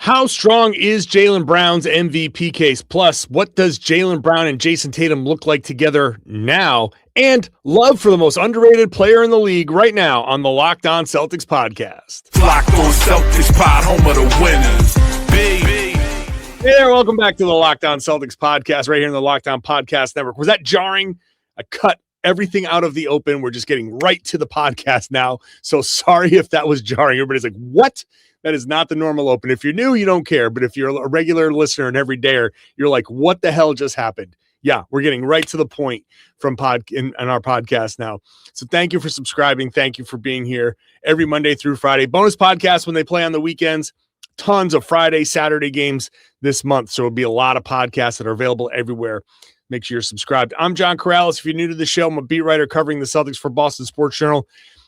How strong is Jaylen Brown's MVP case? Plus, what does Jaylen Brown and Jayson Tatum look like together now? And love for the most underrated player in the league right now on the Locked On Celtics podcast. Locked On Celtics pod, home of the winners. Baby. Hey there, welcome back to the Locked On Celtics podcast right here in the Locked On Podcast Network. Was that jarring? I cut everything out of the open. We're just getting right to the podcast now. So sorry if that was jarring. Everybody's like, what? That is not the normal open. If you're new, you don't care. But if you're a regular listener and every dayer, you're like, what the hell just happened? Yeah, we're getting right to the point from in our podcast now. So thank you for subscribing. Thank you for being here every Monday through Friday. Bonus podcasts when they play on the weekends. Tons of Friday, Saturday games this month. So it'll be a lot of podcasts that are available everywhere. Make sure you're subscribed. I'm John Karalis. If you're new to the show, I'm a beat writer covering the Celtics for Boston Sports Journal.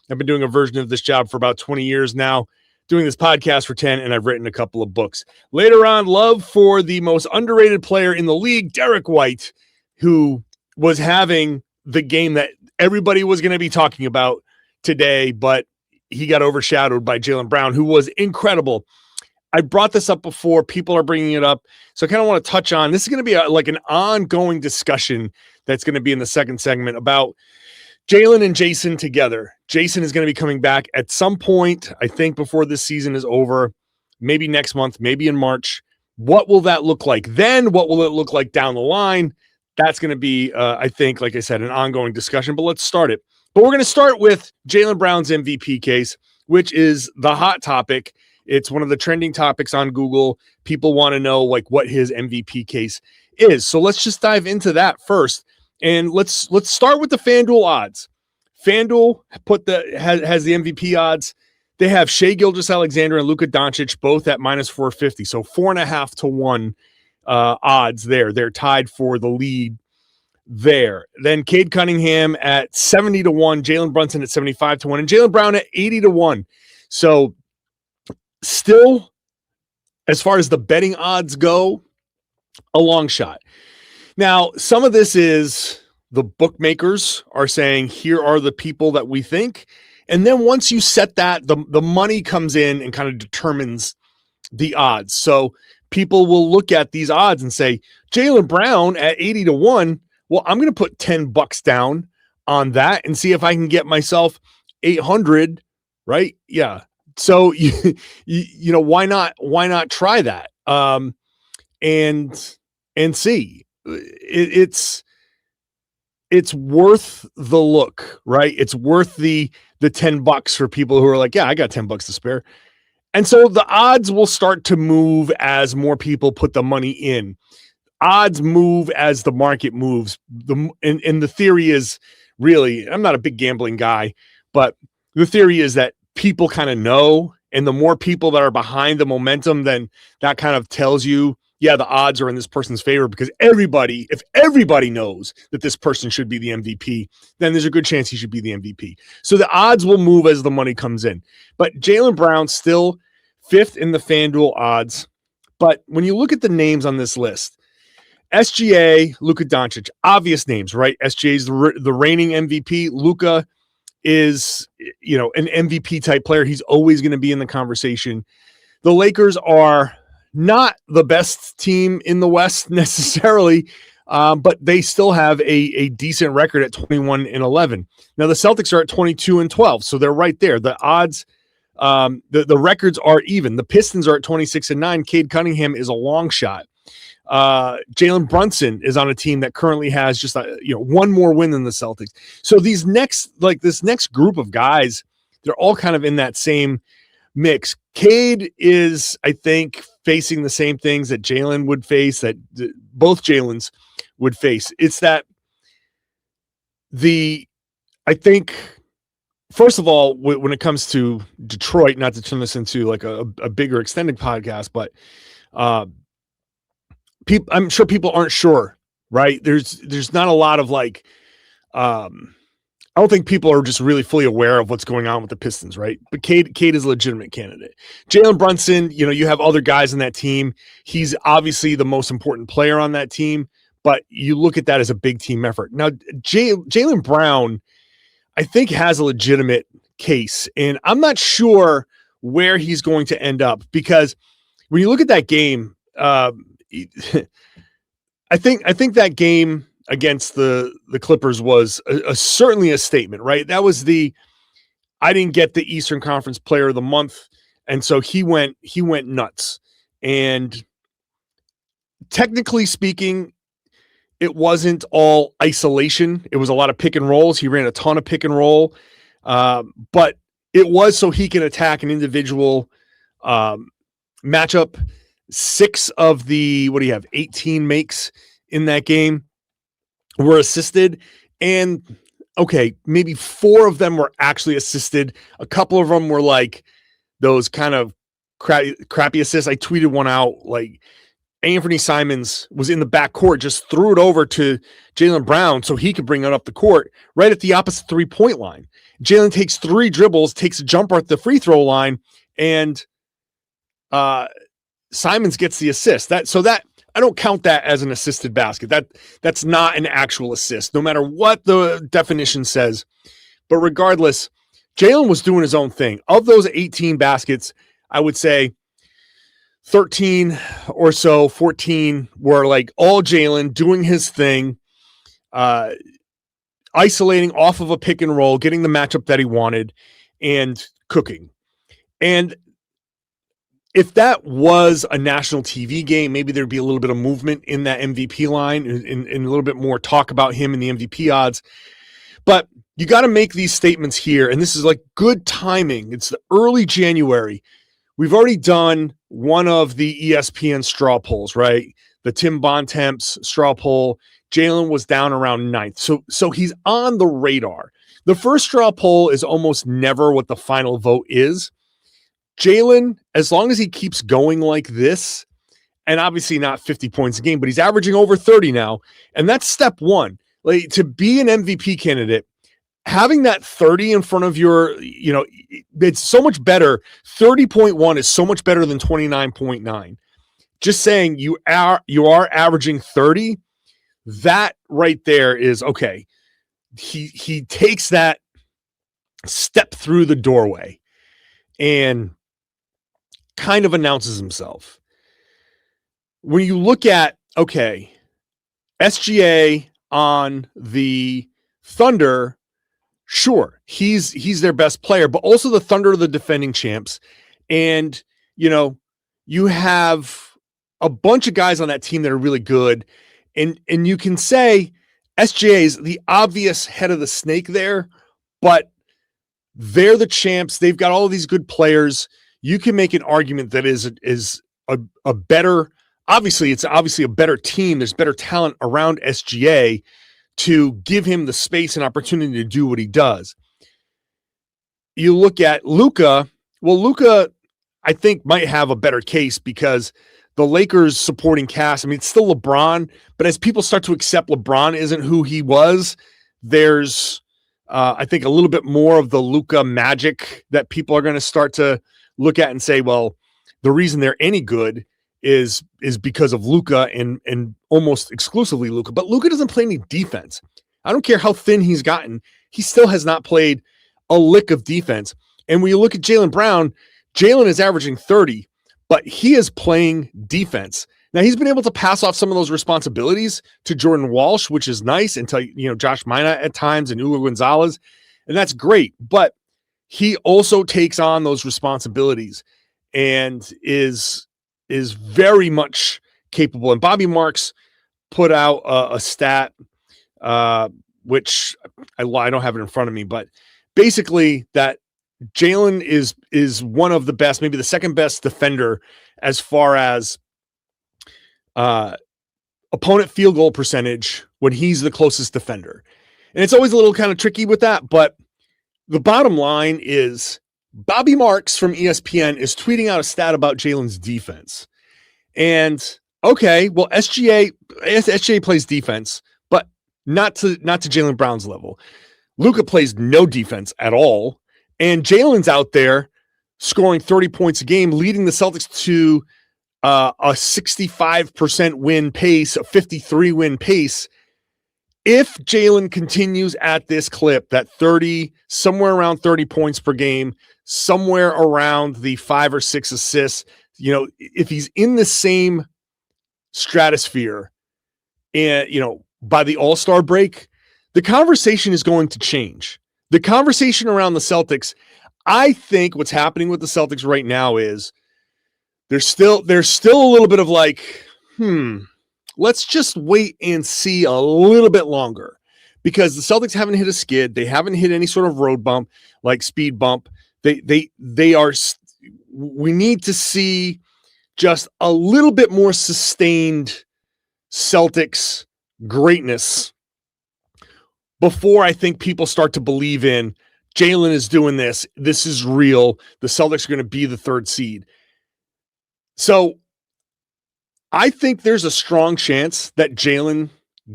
I've been doing a version of this job for about 20 years now. Doing this podcast for 10, and I've written a couple of books. Later on, love for the most underrated player in the league, Derrick White, who was having the game that everybody was going to be talking about today, but he got overshadowed by Jaylen Brown, who was incredible. I brought this up before. People are bringing it up. So I kind of want to touch on, this is going to be like an ongoing discussion that's going to be in the second segment about Jaylen and Jayson together. Jayson is going to be coming back at some point, I think, before this season is over, maybe next month, maybe in March. What will that look like then? What will it look like down the line? That's going to be, I think, like I said, an ongoing discussion, but let's start it. But we're going to start with Jaylen Brown's MVP case, which is the hot topic. It's one of the trending topics on Google. People want to know like what his MVP case is. So let's just dive into that first. And let's start with the FanDuel odds. FanDuel has the MVP odds. They have Shai Gilgeous-Alexander and Luka Doncic both at minus 450. So 4.5 to 1 odds there. They're tied for the lead there. Then Cade Cunningham at 70 to 1, Jalen Brunson at 75 to 1, and Jaylen Brown at 80 to 1. So still, as far as the betting odds go, a long shot. Now, some of this is the bookmakers are saying, here are the people that we think. And then once you set that, the money comes in and kind of determines the odds. So people will look at these odds and say, Jaylen Brown at 80 to 1, well, I'm going to put $10 down on that and see if I can get myself 800, right? Yeah. So, you know, why not try that? And see. It's worth the look, right? It's worth the $10 for people who are like, yeah, I got $10 to spare. And so the odds will start to move as more people put the money in. Odds move as the market moves. And the theory is really, I'm not a big gambling guy, but the theory is that people kind of know, and the more people that are behind the momentum, then that kind of tells you, yeah, the odds are in this person's favor, because if everybody knows that this person should be the MVP, then there's a good chance he should be the MVP. So the odds will move as the money comes in. But Jaylen Brown still 5th in the FanDuel odds. But when you look at the names on this list, SGA, Luka Doncic, obvious names, right? SGA is the reigning MVP. Luka is, an MVP type player. He's always going to be in the conversation. The Lakers are not the best team in the West necessarily, but they still have a decent record at 21-11. Now the Celtics are at 22-12, so they're right there. The odds, the records are even. The Pistons are at 26-9. Cade Cunningham is a long shot. Jalen Brunson is on a team that currently has just one more win than the Celtics. So this next group of guys, they're all kind of in that same mix. Cade is, I think, facing the same things that Jaylen would face, that both Jaylens would face. It's that I think, first of all, when it comes to Detroit, not to turn this into like a bigger extended podcast, but I'm sure people aren't sure, right? There's not a lot of I don't think people are just really fully aware of what's going on with the Pistons, right? But Cade is a legitimate candidate. Jalen Brunson, you have other guys on that team. He's obviously the most important player on that team, but you look at that as a big team effort. Now, Jaylen Brown, I think, has a legitimate case, and I'm not sure where he's going to end up, because when you look at that game, I think that game against the Clippers was certainly a statement, right? That was I didn't get the Eastern Conference Player of the Month, and so he went nuts. And technically speaking, it wasn't all isolation. It was a lot of pick and rolls. He ran a ton of pick and roll, but it was so he can attack an individual matchup. 6 of the 18 makes in that game were assisted, and okay, maybe 4 of them were actually assisted. A couple of them were like those kind of crappy assists. I tweeted one out, like Anthony Simons was in the backcourt, just threw it over to Jaylen Brown so he could bring it up the court right at the opposite 3-point line. Jaylen takes 3 dribbles, takes a jumper at the free throw line, and Simons gets the assist. That I don't count that as an assisted basket. That's not an actual assist, no matter what the definition says. But regardless, Jaylen was doing his own thing. Of those 18 baskets, I would say 13 or so, 14 were like all Jaylen doing his thing, isolating off of a pick and roll, getting the matchup that he wanted, and cooking. And if that was a national TV game, maybe there'd be a little bit of movement in that MVP line and a little bit more talk about him and the MVP odds. But you got to make these statements here, and this is like good timing. It's the early January. We've already done one of the ESPN straw polls, right? The Tim Bontemps straw poll. Jaylen was down around 9th. So he's on the radar. The first straw poll is almost never what the final vote is. Jaylen, as long as he keeps going like this, and obviously not 50 points a game, but he's averaging over 30 now, and that's step one. Like, to be an MVP candidate, having that 30 in front of your, it's so much better. 30.1 is so much better than 29.9. Just saying you are averaging 30, that right there is okay. He takes that step through the doorway and kind of announces himself. When you look at, okay, SGA on the Thunder, sure, he's their best player, but also the Thunder are the defending champs. And, you have a bunch of guys on that team that are really good. And you can say SGA is the obvious head of the snake there, but they're the champs. They've got all of these good players. You can make an argument that is a better, it's obviously a better team. There's better talent around SGA to give him the space and opportunity to do what he does. You look at Luka. Well, Luka, I think, might have a better case because the Lakers supporting cast, it's still LeBron, but as people start to accept LeBron isn't who he was, there's, I think, a little bit more of the Luka magic that people are going to start to look at and say, well, the reason they're any good is because of Luka and almost exclusively Luka. But Luka doesn't play any defense. I don't care how thin he's gotten. He still has not played a lick of defense. And when you look at Jaylen Brown, Jaylen is averaging 30, but he is playing defense. Now, he's been able to pass off some of those responsibilities to Jordan Walsh, which is nice, and to Josh Minott at times and Hugo Gonzalez, and that's great. But he also takes on those responsibilities and is very much capable. And Bobby Marks put out a stat, which I don't have it in front of me, but basically that Jaylen is one of the best, maybe the second best defender as far as opponent field goal percentage when he's the closest defender. And it's always a little kind of tricky with that, but the bottom line is Bobby Marks from ESPN is tweeting out a stat about Jaylen's defense. And okay, well, SGA plays defense, but not to Jaylen Brown's level. Luka plays no defense at all. And Jaylen's out there scoring 30 points a game, leading the Celtics to a 65% win pace, a 53 win pace. If Jaylen continues at this clip, that 30, somewhere around 30 points per game, somewhere around the 5 or 6 assists, if he's in the same stratosphere and, by the All-Star break, the conversation is going to change. The conversation around the Celtics, I think what's happening with the Celtics right now is there's still a little bit of like, let's just wait and see a little bit longer, because the Celtics haven't hit a skid. They haven't hit any sort of road bump, like speed bump. They are, we need to see just a little bit more sustained Celtics greatness before I think people start to believe in Jaylen is doing this. This is real. The Celtics are going to be the third seed. So I think there's a strong chance that Jaylen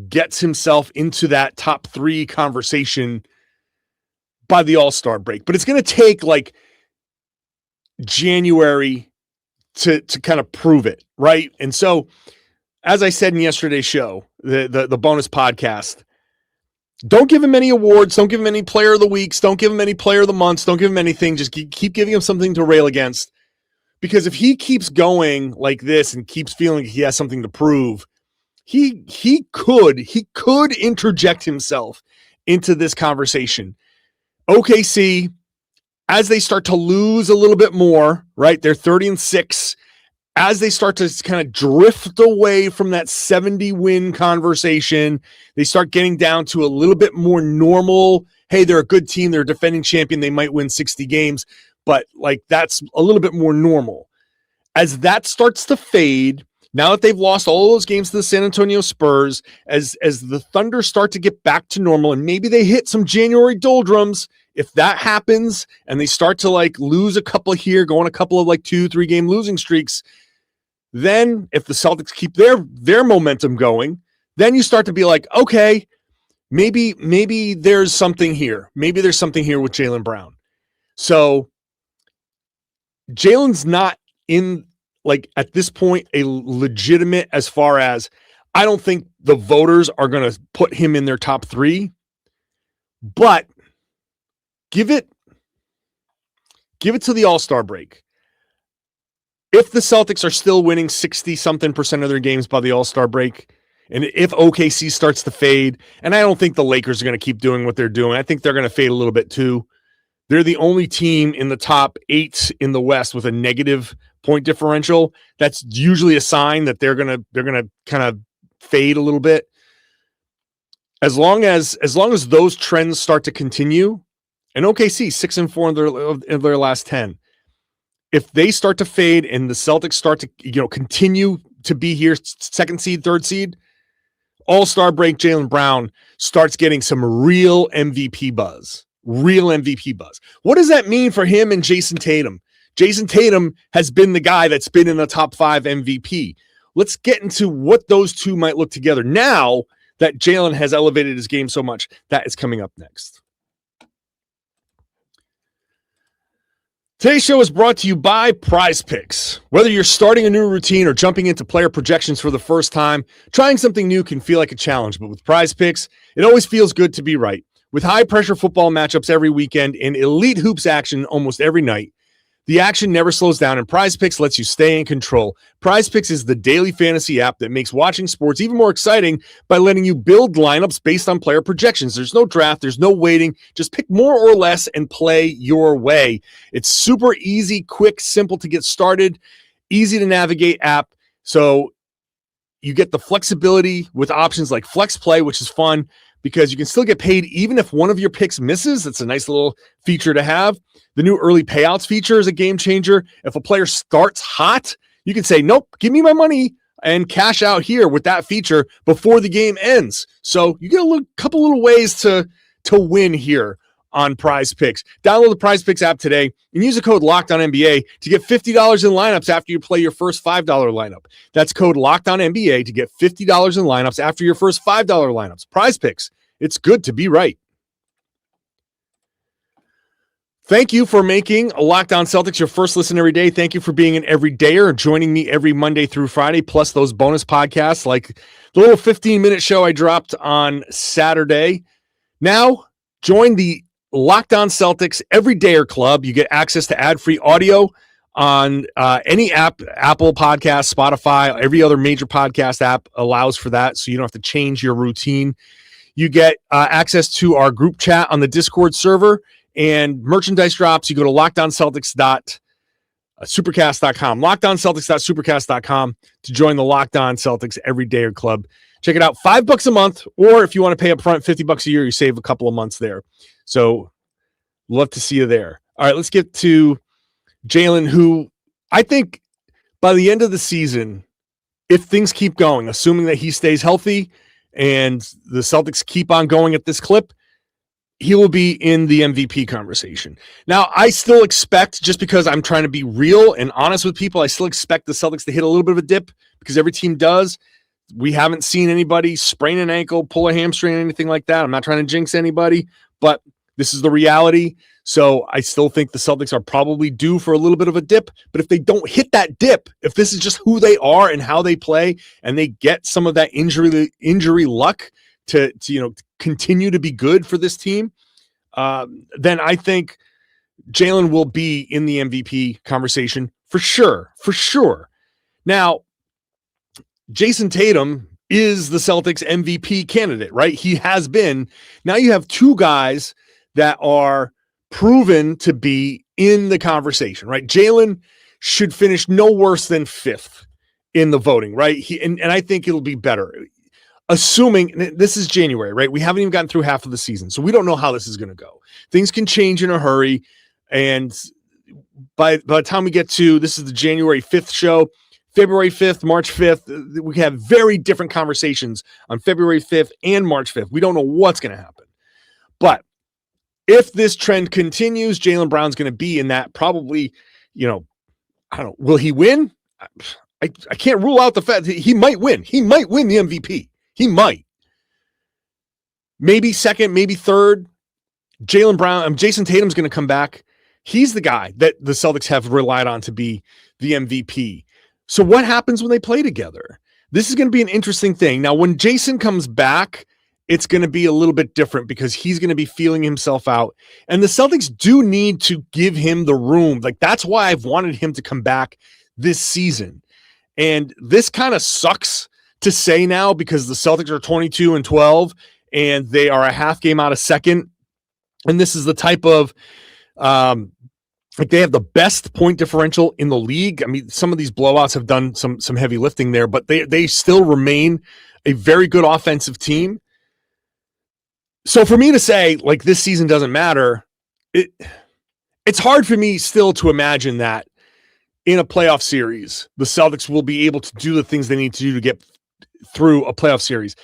gets himself into that top 3 conversation by the All-Star break. But it's going to take like January to kind of prove it, right? And so, as I said in yesterday's show, the bonus podcast, don't give him any awards. Don't give him any player of the weeks. Don't give him any player of the months. Don't give him anything. Just keep giving him something to rail against. Because if he keeps going like this and keeps feeling he has something to prove, he could interject himself into this conversation. OKC, as they start to lose a little bit more, right? They're 30-6. As they start to kind of drift away from that 70-win conversation, they start getting down to a little bit more normal. Hey, they're a good team. They're a defending champion. They might win 60 games, but like that's a little bit more normal. As that starts to fade, now that they've lost all those games to the San Antonio Spurs, as the Thunder start to get back to normal, and maybe they hit some January doldrums, if that happens and they start to like lose a couple here, go on a couple of like 2-3 game losing streaks, then if the Celtics keep their momentum going, then you start to be like, okay, maybe there's something here. Maybe there's something here with Jaylen Brown. So Jaylen's not in, like, at this point, a legitimate, as far as I don't think the voters are going to put him in their top 3, but give it to the All-Star break. If the Celtics are still winning 60-something% of their games by the All-Star break, and if OKC starts to fade, and I don't think the Lakers are going to keep doing what they're doing, I think they're going to fade a little bit too. They're the only team in the top 8 in the West with a negative point differential. That's usually a sign that they're gonna kind of fade a little bit. As long as those trends start to continue, and OKC 6-4 in their last 10. If they start to fade and the Celtics start to continue to be here, second seed, third seed, All-Star break, Jaylen Brown starts getting some real MVP buzz. Real MVP buzz. What does that mean for him and Jayson Tatum? Jayson Tatum has been the guy that's been in the top 5 MVP. Let's get into what those two might look together now that Jaylen has elevated his game so much. That is coming up next. Today's show is brought to you by Prize Picks. Whether you're starting a new routine or jumping into player projections for the first time, trying something new can feel like a challenge, but with Prize Picks, it always feels good to be right. With high-pressure football matchups every weekend and elite hoops action almost every night, the action never slows down, and Prize Picks lets you stay in control. Prize Picks is the daily fantasy app that makes watching sports even more exciting by letting you build lineups based on player projections. There's no draft. There's no waiting. Just pick more or less and play your way. It's super easy, quick, simple to get started, easy to navigate app. So you get the flexibility with options like Flex Play, which is fun because you can still get paid even if one of your picks misses. That's a nice little feature to have. The new early payouts feature is a game changer. If a player starts hot, you can say, nope, give me my money and cash out here with that feature before the game ends. So you get a couple little ways to win here on Prize Picks. Download the Prize Picks app today and use the code LOCKEDONNBA to get $50 in lineups after you play your first $5 lineup. That's code LOCKEDONNBA to get $50 in lineups after your first $5 lineups. Prize Picks. It's good to be right. Thank you for making Locked On Celtics your first listen every day. Thank you for being an everydayer and joining me every Monday through Friday, plus those bonus podcasts like the little 15-minute show I dropped on Saturday. Now, join the Locked On Celtics Everydayer Club. You get access to ad-free audio on any app, Apple Podcast, Spotify, every other major podcast app allows for that, so you don't have to change your routine. You get access to our group chat on the Discord server and merchandise drops. You go to LockedOnCeltics.supercast.com, LockedOnCeltics.supercast.com to join the Locked On Celtics Everydayer Club. Check it out, $5 a month, or if you want to pay up front, $50 a year, you save a couple of months there. So love to see you there. All right, let's get to Jaylen, who I think by the end of the season, if things keep going, assuming that he stays healthy and the Celtics keep on going at this clip, he will be in the MVP conversation. Now, I still expect, just because I'm trying to be real and honest with people, I still expect the Celtics to hit a little bit of a dip, because every team does. We haven't seen anybody sprain an ankle, pull a hamstring, anything like that. I'm not trying to jinx anybody, but this is the reality. So I still think the Celtics are probably due for a little bit of a dip. But if they don't hit that dip, if this is just who they are and how they play, and they get some of that injury luck to continue to be good for this team, then I think Jaylen will be in the MVP conversation for sure. For sure. Now, Jayson Tatum is the Celtics MVP candidate, right? He has been. Now you have two guys that are proven to be in the conversation, right? Jaylen should finish no worse than 5th in the voting, right? And I think it'll be better. Assuming this is January, right? We haven't even gotten through half of the season, so we don't know how this is going to go. Things can change in a hurry, and by the time we get to, this is the January 5th show, February 5th, March 5th, we have very different conversations on February 5th and March 5th. We don't know what's going to happen. But if this trend continues, Jaylen Brown's going to be in that probably, I don't know, will he win? I can't rule out the fact that he might win. He might win the MVP. He might. Maybe second, maybe third. Jaylen Brown, Jayson Tatum's going to come back. He's the guy that the Celtics have relied on to be the MVP. So what happens when they play together? This is going to be an interesting thing. Now, when Jayson comes back, it's going to be a little bit different, because he's going to be feeling himself out. And the Celtics do need to give him the room. Like, that's why I've wanted him to come back this season. And this kind of sucks to say now, because the Celtics are 22-12 and they are a half game out of second. And this is the type of, they have the best point differential in the league. I mean, some of these blowouts have done some heavy lifting there, but they still remain a very good offensive team. So for me to say, like, this season doesn't matter, it's hard for me still to imagine that in a playoff series, the Celtics will be able to do the things they need to do to get through a playoff series.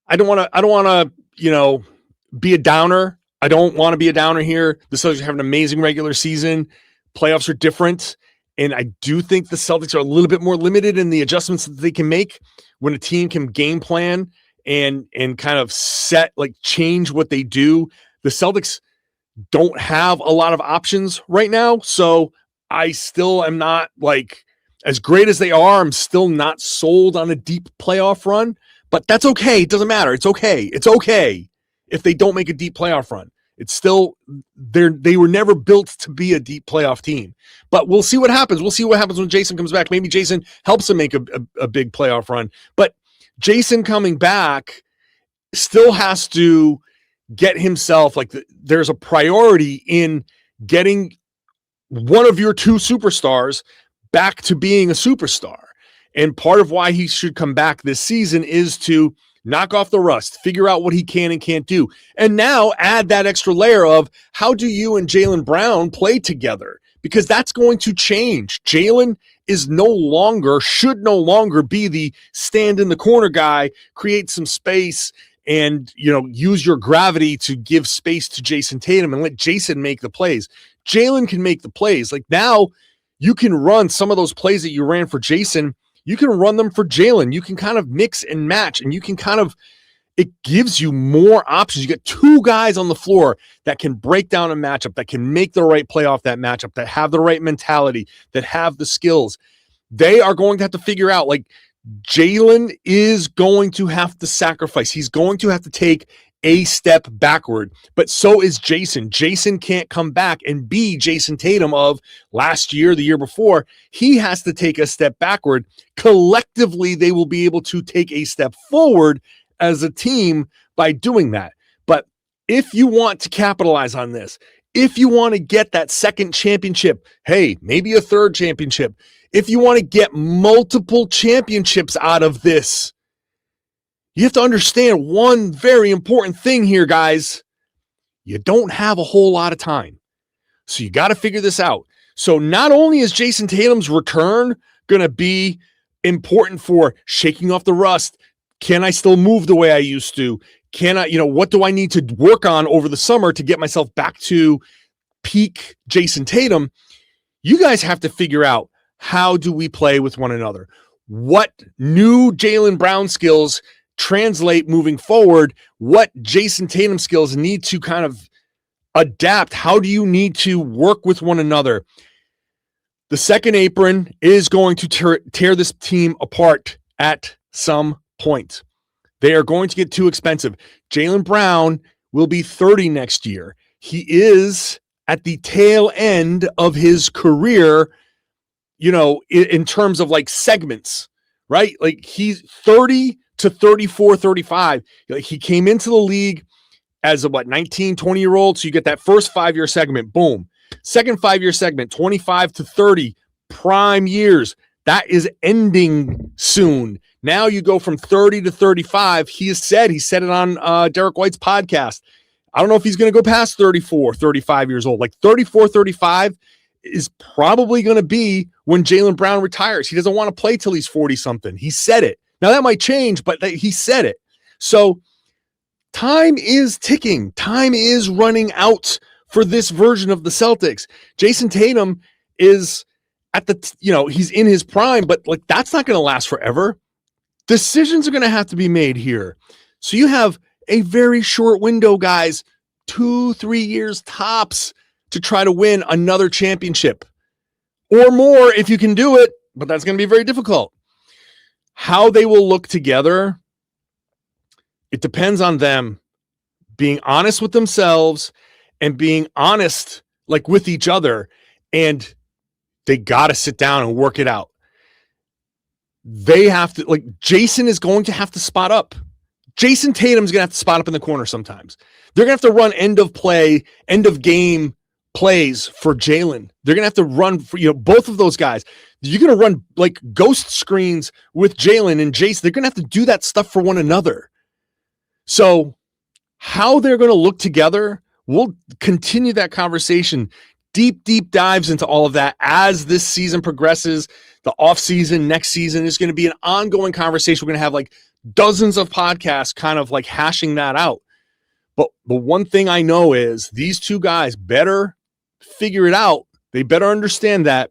I don't want to, be a downer. I don't want to be a downer here. The Celtics have an amazing regular season. Playoffs are different. And I do think the Celtics are a little bit more limited in the adjustments that they can make when a team can game plan and kind of change what they do. The Celtics don't have a lot of options right now. So I still am not, as great as they are, I'm still not sold on a deep playoff run, but that's okay. It doesn't matter. It's okay. It's okay if they don't make a deep playoff run. It's still, they were never built to be a deep playoff team, but we'll see what happens. We'll see what happens when Jayson comes back. Maybe Jayson helps them make a big playoff run, but Jayson coming back still has to get himself, there's a priority in getting one of your two superstars back to being a superstar. And part of why he should come back this season is to knock off the rust, figure out what he can and can't do. And now add that extra layer of, how do you and Jaylen Brown play together? Because that's going to change. Jaylen should no longer be the stand in the corner guy, create some space and, use your gravity to give space to Jayson Tatum and let Jayson make the plays. Jaylen can make the plays. Now you can run some of those plays that you ran for Jayson. You can run them for Jaylen. You can kind of mix and match, and you can it gives you more options. You get two guys on the floor that can break down a matchup, that can make the right play off that matchup, that have the right mentality, that have the skills. They are going to have to figure out, Jaylen is going to have to sacrifice. He's going to have to take a step backward, but so is Jayson. Jayson can't come back and be Jayson Tatum of last year, the year before. He has to take a step backward. Collectively, they will be able to take a step forward as a team by doing that. But if you want to capitalize on this, if you want to get that second championship, hey, maybe a third championship, if you want to get multiple championships out of this, you have to understand one very important thing here, guys. You don't have a whole lot of time. So you got to figure this out. So not only is Jayson Tatum's return going to be important for shaking off the rust, can I still move the way I used to? Can I, what do I need to work on over the summer to get myself back to peak Jayson Tatum? You guys have to figure out, how do we play with one another? What new Jaylen Brown skills translate moving forward? What Jayson Tatum skills need to kind of adapt? How do you need to work with one another? The second apron is going to tear this team apart at some point. They are going to get too expensive. Jaylen Brown will be 30 next year. He is at the tail end of his career, in terms of like segments, right? Like he's 30 to 34, 35. Like he came into the league as a 19, 20-year-old. So you get that first 5-year segment, boom. Second 5-year segment, 25 to 30, prime years. That is ending soon. Now you go from 30 to 35. He said it on Derrick White's podcast. I don't know if he's going to go past 34, 35 years old. Like 34, 35 is probably going to be when Jaylen Brown retires. He doesn't want to play till he's 40-something. He said it. Now that might change, but he said it. So time is ticking. Time is running out for this version of the Celtics. Jayson Tatum is at he's in his prime, but like that's not going to last forever. Decisions are going to have to be made here. So you have a very short window, guys, 2-3 years tops to try to win another championship or more if you can do it, but that's going to be very difficult. How they will look together, it depends on them being honest with themselves and being honest like with each other, and they got to sit down and work it out. They have to, like, Jayson is going to have to spot up. Jayson Tatum's going to have to spot up in the corner sometimes. They're going to have to run end of game plays for Jaylen. They're going to have to run for, both of those guys. You're going to run like ghost screens with Jaylen and Jayson. They're going to have to do that stuff for one another. So how they're going to look together, we'll continue that conversation. Deep dives into all of that as this season progresses. The off season, next season is going to be an ongoing conversation. We're going to have like dozens of podcasts kind of like hashing that out. But the one thing I know is these two guys better figure it out. They better understand that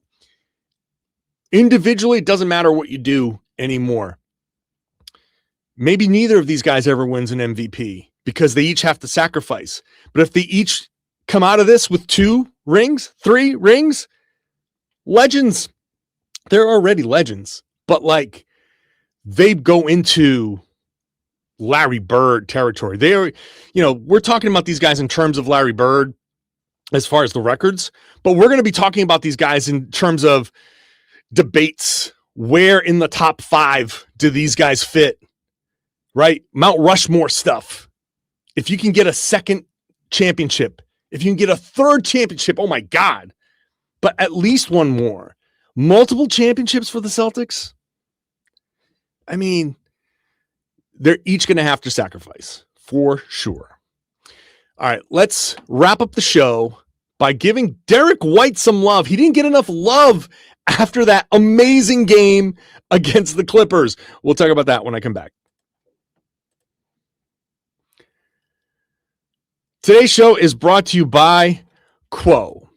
individually, it doesn't matter what you do anymore. Maybe neither of these guys ever wins an MVP because they each have to sacrifice. But if they each come out of this with 2 rings, 3 rings, legends. They're already legends. But like they go into Larry Bird territory. They are, we're talking about these guys in terms of Larry Bird as far as the records, but we're going to be talking about these guys in terms of debates. Where in the top 5 do these guys fit? Right? Mount Rushmore stuff. If you can get a second championship, if you can get a third championship, oh my God. But at least one more. Multiple championships for the Celtics. I mean, they're each going to have to sacrifice for sure. All right, let's wrap up the show by giving Derrick White some love. He didn't get enough love after that amazing game against the Clippers. We'll talk about that when I come back. Today's show is brought to you by Quo.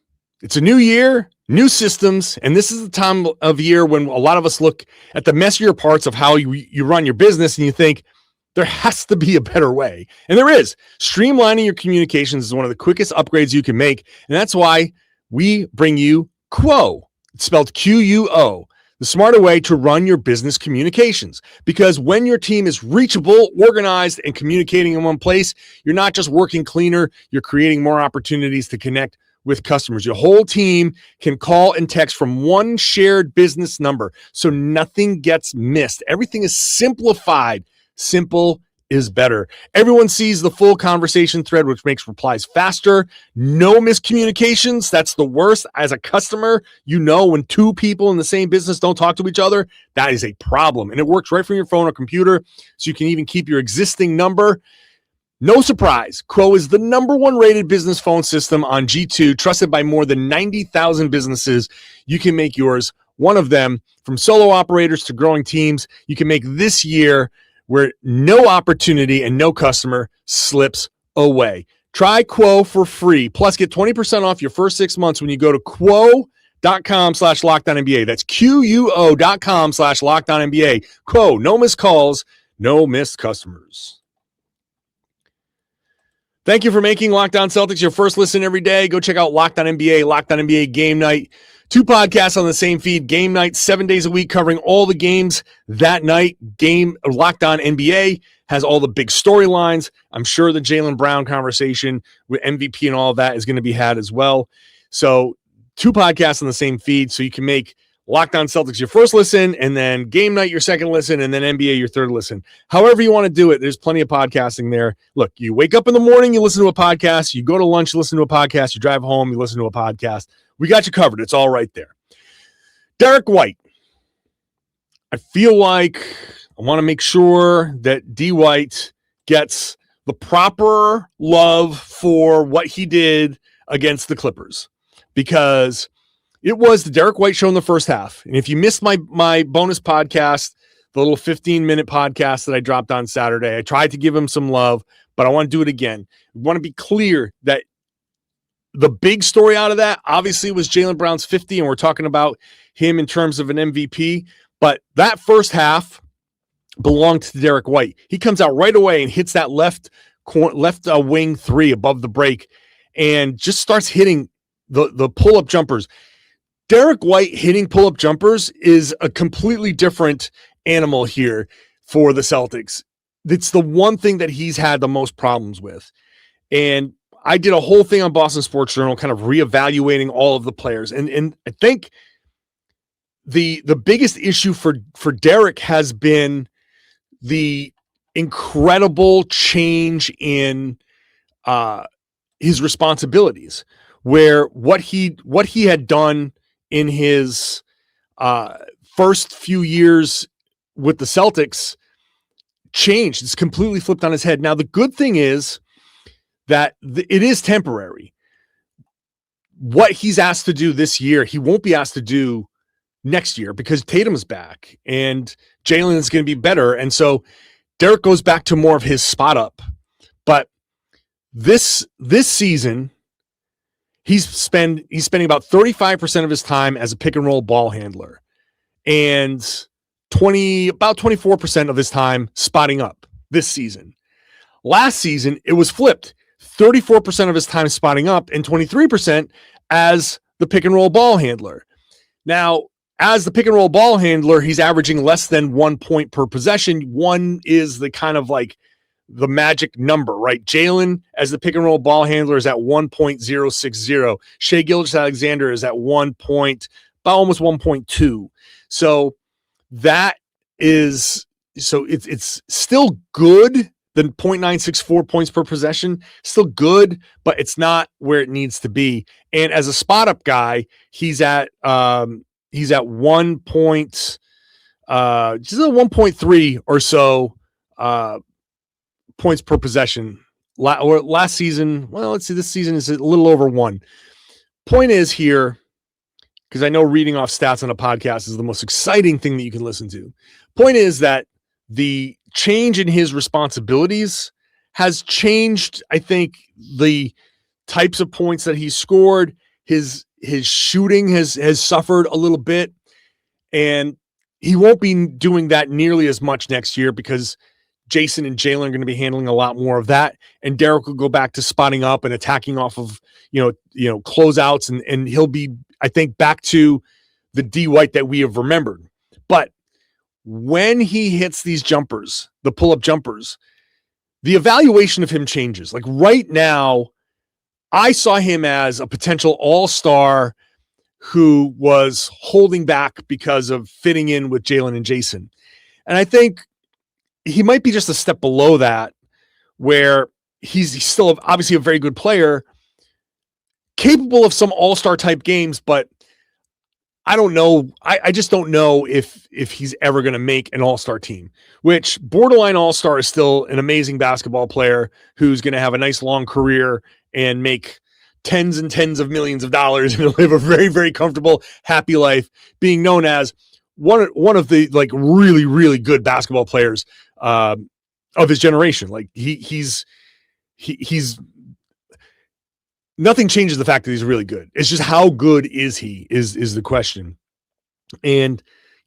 It's a new year, new systems, and this is the time of year when a lot of us look at the messier parts of how you run your business and you think there has to be a better way. And there is. Streamlining your communications is one of the quickest upgrades you can make, and that's why we bring you Quo. It's spelled Quo. the smarter way to run your business communications. Because when your team is reachable, organized, and communicating in one place, you're not just working cleaner, you're creating more opportunities to connect with customers. Your whole team can call and text from one shared business number, so nothing gets missed. Everything is simplified. Simple is better. Everyone sees the full conversation thread, which makes replies faster. No miscommunications. That's the worst. As a customer, you know when two people in the same business don't talk to each other, that is a problem. And it works right from your phone or computer, so you can even keep your existing number. No surprise, Crow is the #1 rated business phone system on G2, trusted by more than 90,000 businesses. You can make yours one of them. From solo operators to growing teams, you can make this year where no opportunity and no customer slips away. Try Quo for free. Plus, get 20% off your first 6 months when you go to quo.com/LockedOnNBA. That's QUO.com/LockedOnNBA. Quo, no missed calls, no missed customers. Thank you for making Locked On Celtics your first listen every day. Go check out Locked On NBA, Locked On NBA Game Night. 2 podcasts on the same feed. Game Night, 7 days a week, covering all the games that night. Locked On NBA has all the big storylines. I'm sure the Jaylen Brown conversation with MVP and all of that is going to be had as well. So 2 podcasts on the same feed, so you can make Locked On Celtics your first listen, and then Game Night your second listen, and then NBA your third listen. However you want to do it, there's plenty of podcasting there. Look, you wake up in the morning, you listen to a podcast. You go to lunch, you listen to a podcast. You drive home, you listen to a podcast. We got you covered. It's all right there. Derrick White. I feel like I want to make sure that D. White gets the proper love for what he did against the Clippers, because it was the Derrick White show in the first half. And if you missed my bonus podcast, the little 15-minute podcast that I dropped on Saturday, I tried to give him some love, but I want to do it again. I want to be clear that the big story out of that, obviously, was Jaylen Brown's 50, and we're talking about him in terms of an MVP. But that first half belonged to Derrick White. He comes out right away and hits that left wing 3 above the break and just starts hitting the pull-up jumpers. Derrick White hitting pull-up jumpers is a completely different animal here for the Celtics. It's the one thing that he's had the most problems with. And I did a whole thing on Boston Sports Journal kind of reevaluating all of the players. And I think the biggest issue for Derrick has been the incredible change in his responsibilities, where what he had done in his first few years with the Celtics changed. It's completely flipped on his head. Now, the good thing is that it is temporary. What he's asked to do this year, he won't be asked to do next year, because Tatum's back and Jaylen is going to be better. And so Derrick goes back to more of his spot up. But this season, he's spending about 35% of his time as a pick and roll ball handler, and about 24% of his time spotting up this season. Last season, it was flipped. 34% of his time spotting up and 23% as the pick and roll ball handler. Now, as the pick and roll ball handler, he's averaging less than 1 point per possession. 1 is the kind of like the magic number, right? Jaylen, as the pick and roll ball handler, is at 1.060. Shai Gilgeous-Alexander is at about almost 1.2. So it's still good. The 0.964 points per possession, still good, but it's not where it needs to be. And as a spot up guy, he's at 1.3 or so points per possession. Last season, well, let's see, this season is a little over 1. Point is here, because I know reading off stats on a podcast is the most exciting thing that you can listen to. Point is that the change in his responsibilities has changed, I think, the types of points that he scored. His shooting has suffered a little bit, and he won't be doing that nearly as much next year, because Jayson and Jaylen are going to be handling a lot more of that, and Derrick will go back to spotting up and attacking off of closeouts, and he'll be, I think, back to the D White that we have remembered. But when he hits these jumpers, the pull-up jumpers, the evaluation of him changes. Like right now, I saw him as a potential all-star who was holding back because of fitting in with Jaylen and Jayson. And I think he might be just a step below that, where he's still obviously a very good player, capable of some all-star type games, but I don't know. I just don't know if he's ever going to make an all-star team, which borderline all-star is still an amazing basketball player who's going to have a nice long career and make tens and tens of millions of dollars and live a very, very comfortable, happy life, being known as one of the like really, really good basketball players of his generation. Like he's nothing changes the fact that he's really good. It's just how good is he is the question. And,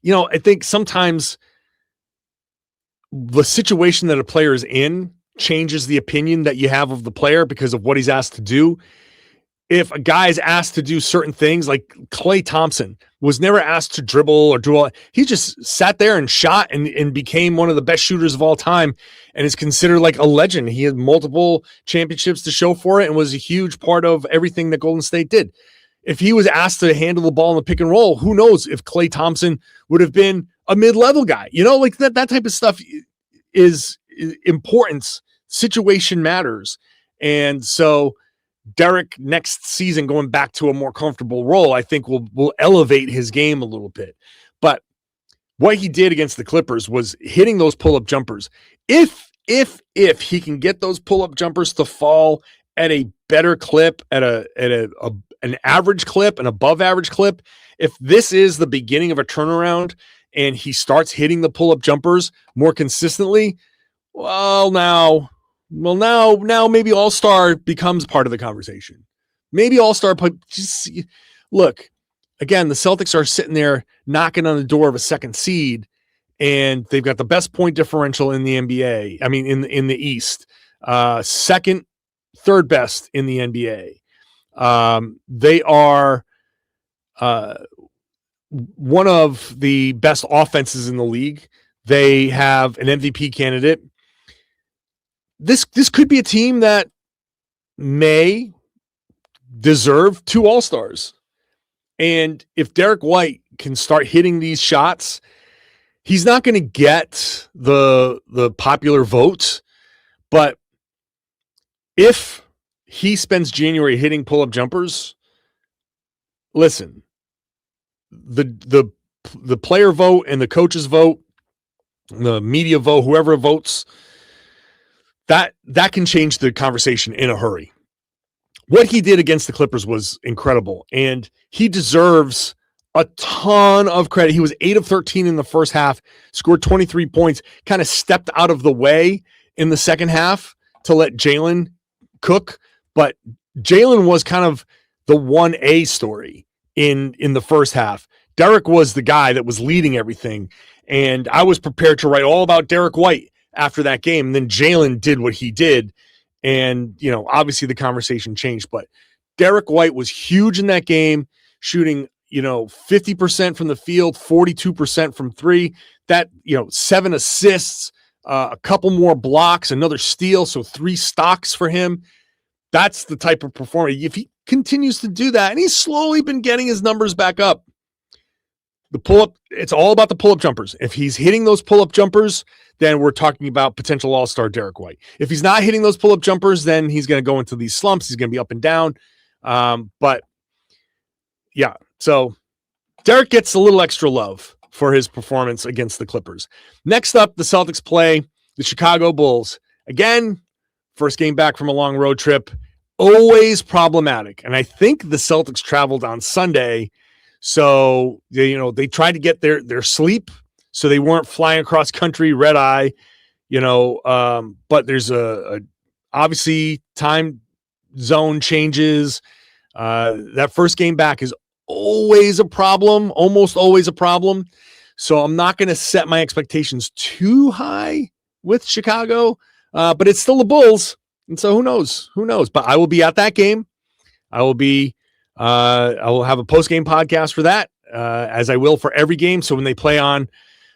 I think sometimes the situation that a player is in changes the opinion that you have of the player because of what he's asked to do. If a guy is asked to do certain things, like Klay Thompson was never asked to dribble or do he just sat there and shot and became one of the best shooters of all time and is considered like a legend. He had multiple championships to show for it and was a huge part of everything that Golden State did. If he was asked to handle the ball in the pick and roll, who knows if Klay Thompson would have been a mid-level guy. Like that type of stuff is importance. Situation matters. And so Derrick next season going back to a more comfortable role, I think will elevate his game a little bit. But what he did against the Clippers was hitting those pull-up jumpers. If he can get those pull-up jumpers to fall at a better clip, at an average clip, an above average clip, if this is the beginning of a turnaround and he starts hitting the pull-up jumpers more consistently, now maybe All-Star becomes part of the conversation. Maybe All-Star, just look, again, the Celtics are sitting there knocking on the door of a second seed, and they've got the best point differential in the NBA. I mean, in the East, second, third best in the NBA. They are one of the best offenses in the league. They have an MVP candidate. This could be a team that may deserve 2 All-Stars. And if Derrick White can start hitting these shots, he's not going to get the popular vote. But if he spends January hitting pull-up jumpers, listen, the player vote and the coaches vote, the media vote, whoever votes, that can change the conversation in a hurry. What he did against the Clippers was incredible, and he deserves a ton of credit. He was 8 of 13 in the first half, scored 23 points, kind of stepped out of the way in the second half to let Jaylen cook, but Jaylen was kind of the 1A story in the first half. Derrick was the guy that was leading everything, and I was prepared to write all about Derrick White after that game. And then Jaylen did what he did. And, obviously the conversation changed, but Derrick White was huge in that game, shooting, 50% from the field, 42% from 3, that, 7 assists, a couple more blocks, another steal. So 3 stocks for him. That's the type of performance. If he continues to do that, and he's slowly been getting his numbers back up, the pull-up, it's all about the pull-up jumpers. If he's hitting those pull-up jumpers, then we're talking about potential all-star Derrick White. If he's not hitting those pull-up jumpers, then he's going to go into these slumps. He's going to be up and down. But yeah, so Derrick gets a little extra love for his performance against the Clippers. Next up, the Celtics play the Chicago Bulls. Again, first game back from a long road trip, always problematic. And I think the Celtics traveled on Sunday, so they tried to get their sleep, so they weren't flying across country red eye, but there's a obviously time zone changes. That first game back is always a problem, almost always a problem. So I'm not going to set my expectations too high with Chicago, but it's still the Bulls. And so who knows, but I will be at that game. I will have a post-game podcast for that. as I will for every game. So when they play on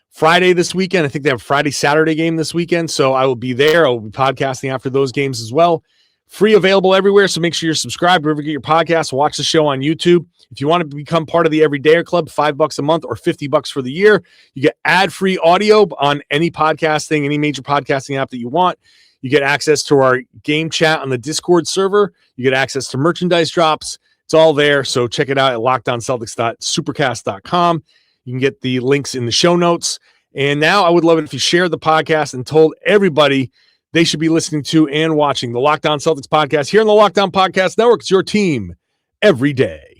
Friday this weekend, I think they have a Friday, Saturday game this weekend. So I will be there. I will be podcasting after those games as well. Free, available everywhere. So make sure you're subscribed wherever you get your podcast. Watch the show on YouTube. If you want to become part of the Everydayer Club, $5 a month or $50 for the year, you get ad-free audio on any podcasting, any major podcasting app that you want. You get access to our game chat on the Discord server. You get access to merchandise drops. It's all there. So check it out at LockedOnCeltics.supercast.com. You can get the links in the show notes. And now I would love it if you shared the podcast and told everybody they should be listening to and watching the Locked On Celtics podcast here on the Locked On Podcast Network. It's your team every day.